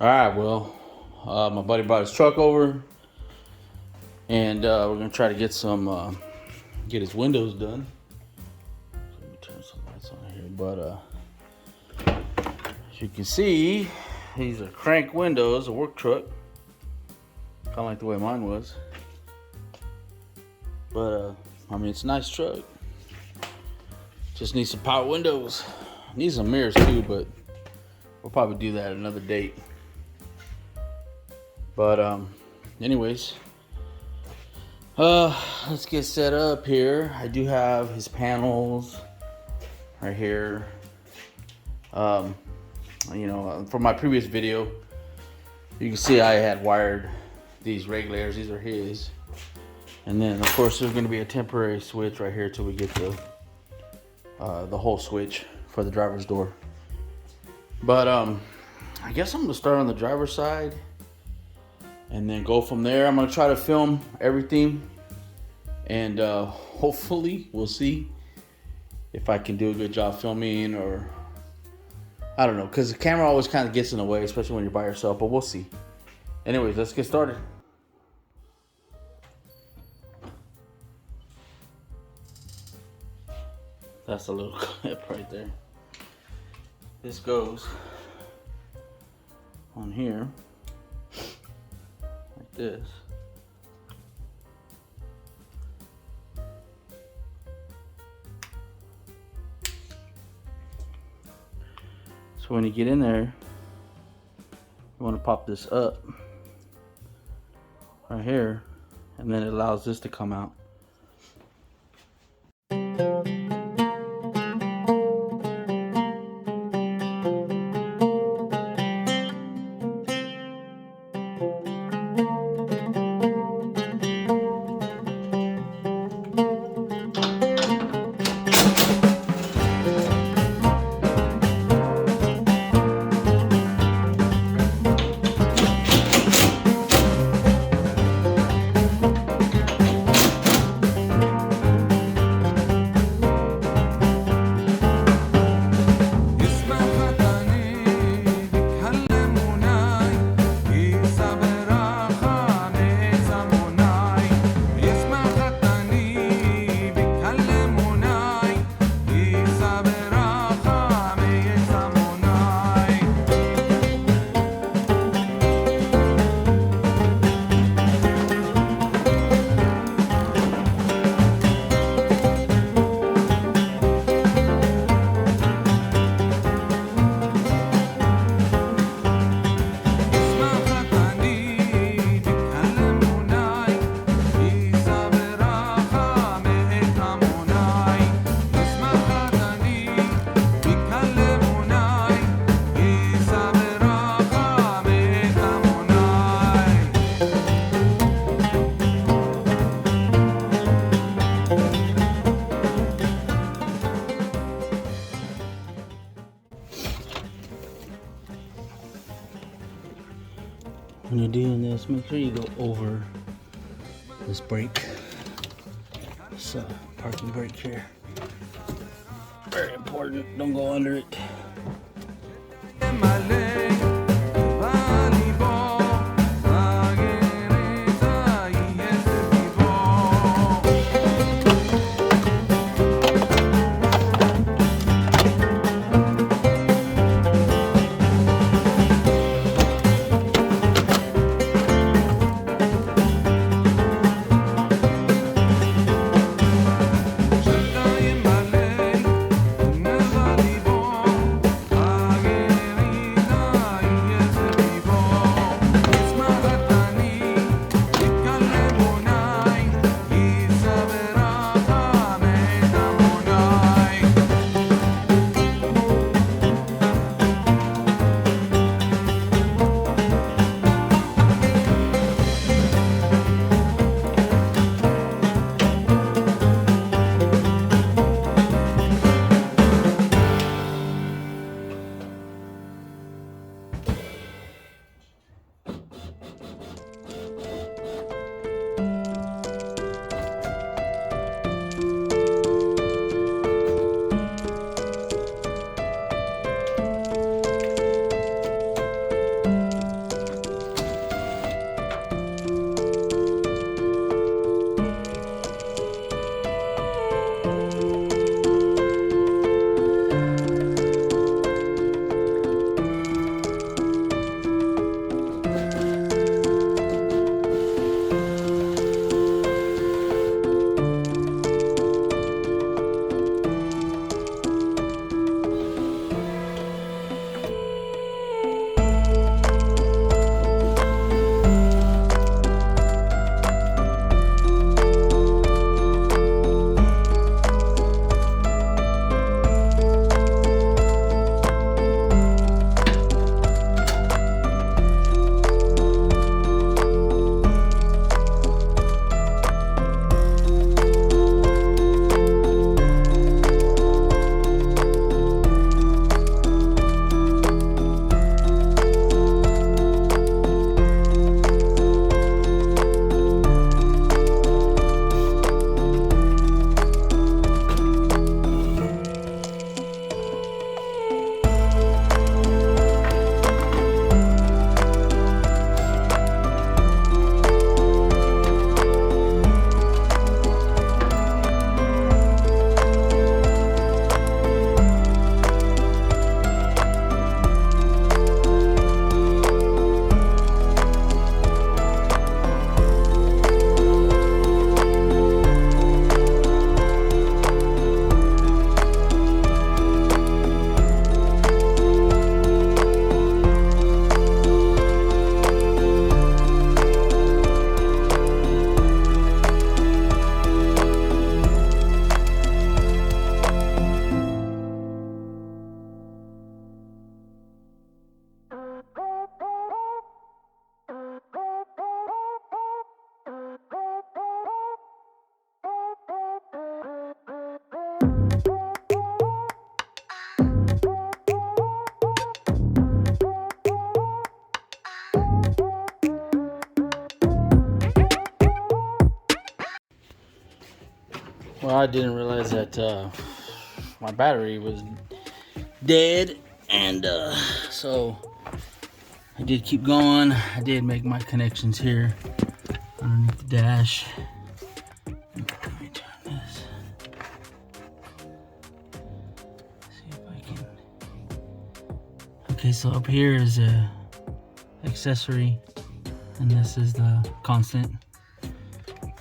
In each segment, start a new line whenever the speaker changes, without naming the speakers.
All right, well, my buddy brought his truck over, and we're gonna try to get get his windows done. Let me turn some lights on here, but as you can see, these are crank windows, a work truck, kind of like the way mine was. But I mean, it's a nice truck. Just needs some power windows. Needs some mirrors too, but we'll probably do that at another date. But anyways, let's get set up here. I do have his panels right here. You know, from my previous video, you can see I had wired these regulators. These are his, and then of course there's going to be a temporary switch right here till we get the whole switch for the driver's door. But I guess I'm gonna start on the driver's side and then go from there. I'm gonna try to film everything, and hopefully we'll see if I can do a good job filming, or I don't know, because the camera always kind of gets in the way, especially when you're by yourself, but we'll see. Anyways, let's get started. That's a little clip right there. This goes on here like this. So when you get in there, you want to pop this up right here, and then it allows this to come out. When you're doing this, make sure you go over this brake. This parking brake here. Very important. Don't go under it. Well, I didn't realize that my battery was dead, and so I did keep going. I did make my connections here underneath the dash. Let me turn this. See if I can. Okay, so up here is a accessory, and this is the constant.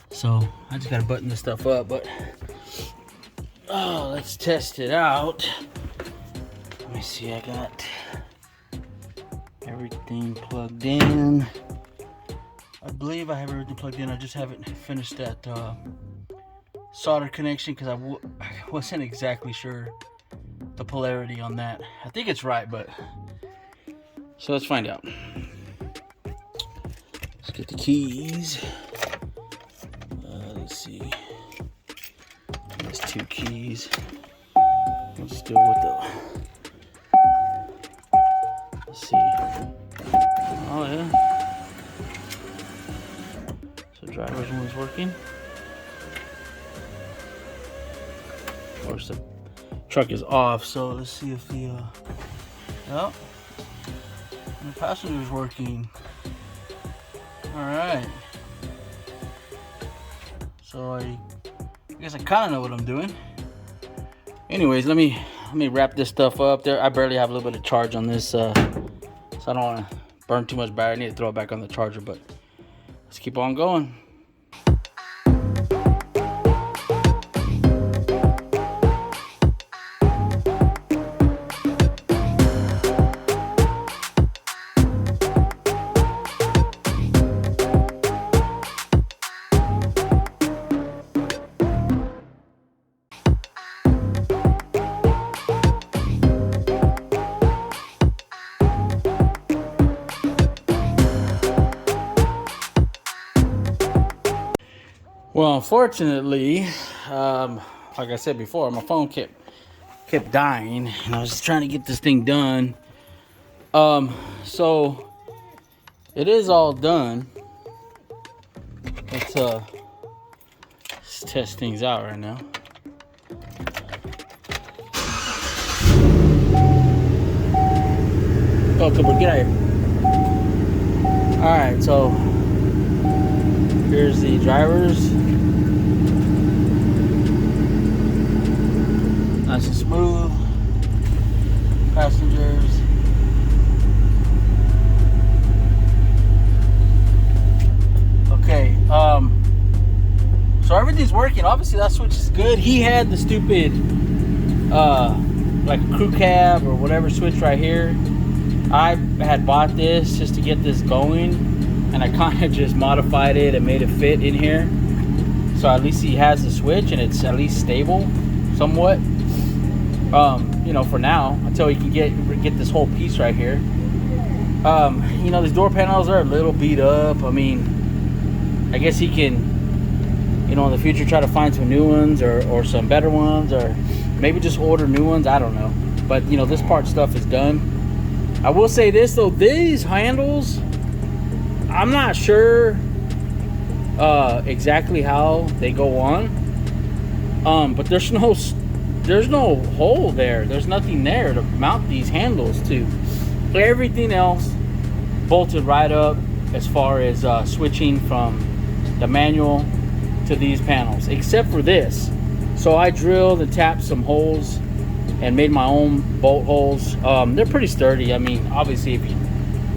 So I just gotta button this stuff up, but oh, let's test it out. Let me see, I got everything plugged in. I believe I have everything plugged in. I just haven't finished that solder connection because I wasn't exactly sure the polarity on that. I think it's right, but so let's find out. Let's get the keys. Let's see. There's 2 keys. Let's do it with the. Let's see. Oh yeah. So driver's one's working. Of course the truck is off, so let's see if the oh, the passenger's working. All right. So I guess I kind of know what I'm doing. Anyways, let me wrap this stuff up. There, I barely have a little bit of charge on this, so I don't want to burn too much battery. I need to throw it back on the charger, but let's keep on going. Well, unfortunately, like I said before, my phone kept dying, and I was just trying to get this thing done. So it is all done. Let's test things out right now. Oh, Cooper, get out of here. All right, so here's the drivers. Nice and smooth. Passengers. Okay, so everything's working. Obviously that switch is good. He had the stupid like a crew cab or whatever switch right here. I had bought this just to get this going, and I kind of just modified it and made it fit in here. So at least he has the switch and it's at least stable somewhat. You know, for now, until he can get this whole piece right here. You know, these door panels are a little beat up. I mean, I guess he can, you know, in the future try to find some new ones or some better ones, or maybe just order new ones. I don't know. But, you know, this part stuff is done. I will say this, though. No handles, I'm not sure exactly how they go on. But there's no hole there. There's nothing there to mount these handles to. Everything else bolted right up as far as switching from the manual to these panels, except for this. So I drilled and tapped some holes and made my own bolt holes. They're pretty sturdy. I mean, obviously if you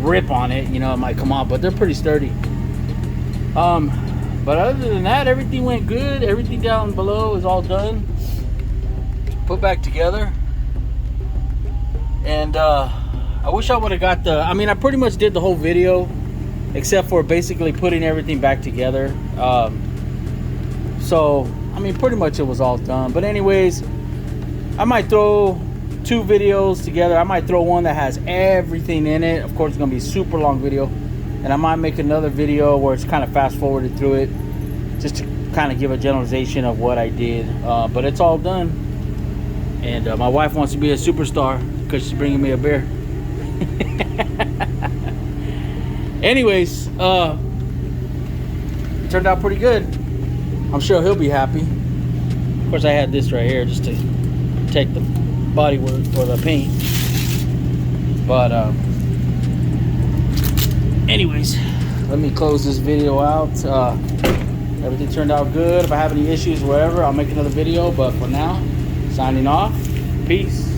rip on it, you know, it might come off, but they're pretty sturdy. But other than that, everything went good. Everything down below is all done, put back together. And I wish I would have got the, I mean, I pretty much did the whole video except for basically putting everything back together. So I mean, pretty much it was all done. But anyways, I might throw 2 videos together. I might throw one that has everything in it. Of course, it's gonna be a super long video, and I might make another video where it's kind of fast forwarded through it, just to kind of give a generalization of what I did. But it's all done, and my wife wants to be a superstar because she's bringing me a beer. Anyways, it turned out pretty good. I'm sure he'll be happy. course, I had this right here just to protect the bodywork or the paint. But anyways, let me close this video out. Everything turned out good. If I have any issues, wherever, I'll make another video. But for now, signing off. Peace.